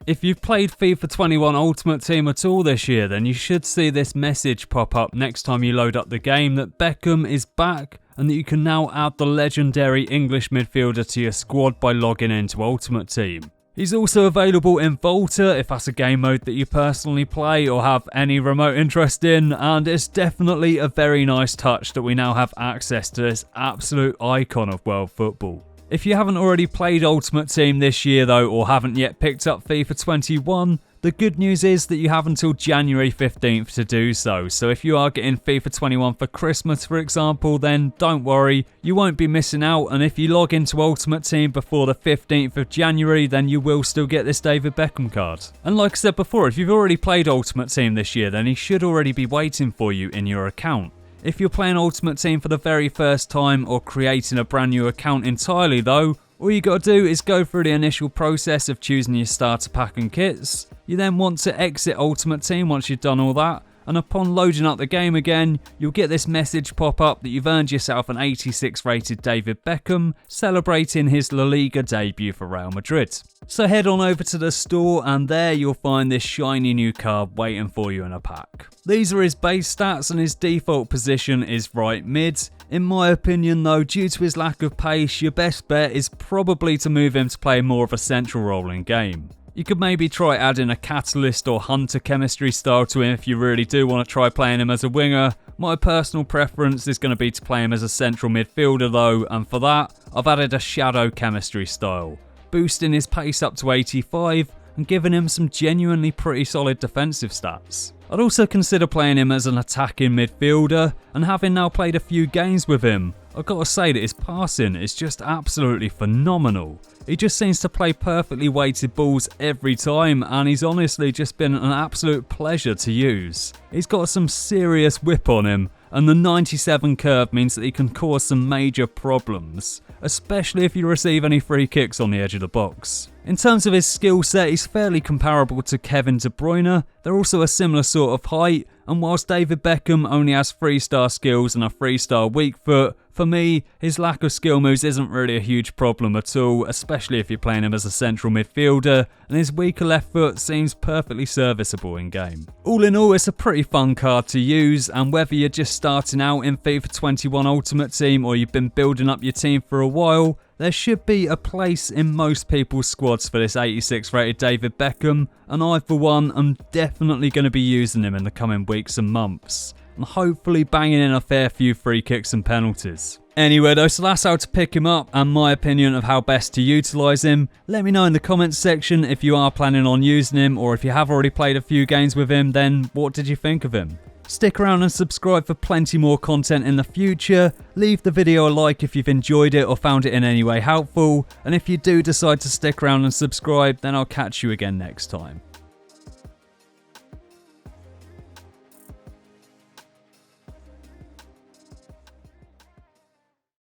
If you've played FIFA 21 Ultimate Team at all this year, then you should see this message pop up next time you load up the game that Beckham is back and that you can now add the legendary English midfielder to your squad by logging into Ultimate Team. He's also available in Volta if that's a game mode that you personally play or have any remote interest in, and it's definitely a very nice touch that we now have access to this absolute icon of world football. If you haven't already played Ultimate Team this year though, or haven't yet picked up FIFA 21, the good news is that you have until January 15th to do so. So if you are getting FIFA 21 for Christmas, for example, then don't worry, you won't be missing out. And if you log into Ultimate Team before the 15th of January, then you will still get this David Beckham card. And like I said before, if you've already played Ultimate Team this year, then he should already be waiting for you in your account. If you're playing Ultimate Team for the very first time or creating a brand new account entirely though, all you got to do is go through the initial process of choosing your starter pack and kits. You then want to exit Ultimate Team once you've done all that, and upon loading up the game again, you'll get this message pop up that you've earned yourself an 86 rated David Beckham, celebrating his La Liga debut for Real Madrid. So head on over to the store and there you'll find this shiny new card waiting for you in a pack. These are his base stats and his default position is right mid. In my opinion though, due to his lack of pace, your best bet is probably to move him to play more of a central role in game. You could maybe try adding a catalyst or hunter chemistry style to him if you really do want to try playing him as a winger. My personal preference is going to be to play him as a central midfielder though, and for that, I've added a shadow chemistry style, boosting his pace up to 85 and giving him some genuinely pretty solid defensive stats. I'd also consider playing him as an attacking midfielder, and having now played a few games with him, I've got to say that his passing is just absolutely phenomenal. He just seems to play perfectly weighted balls every time, and he's honestly just been an absolute pleasure to use. He's got some serious whip on him, and the 97 curve means that he can cause some major problems, especially if you receive any free kicks on the edge of the box. In terms of his skill set, he's fairly comparable to Kevin De Bruyne. They're also a similar sort of height, and whilst David Beckham only has 3-star skills and a 3-star weak foot, for me, his lack of skill moves isn't really a huge problem at all, especially if you're playing him as a central midfielder, and his weaker left foot seems perfectly serviceable in game. All in all, it's a pretty fun card to use, and whether you're just starting out in FIFA 21 Ultimate Team or you've been building up your team for a while, there should be a place in most people's squads for this 86 rated David Beckham, and I for one am definitely going to be using him in the coming weeks and months, and hopefully banging in a fair few free kicks and penalties. Anyway though, so that's how to pick him up and my opinion of how best to utilise him. Let me know in the comments section if you are planning on using him, or if you have already played a few games with him, then what did you think of him? Stick around and subscribe for plenty more content in the future. Leave the video a like if you've enjoyed it or found it in any way helpful. And if you do decide to stick around and subscribe, then I'll catch you again next time.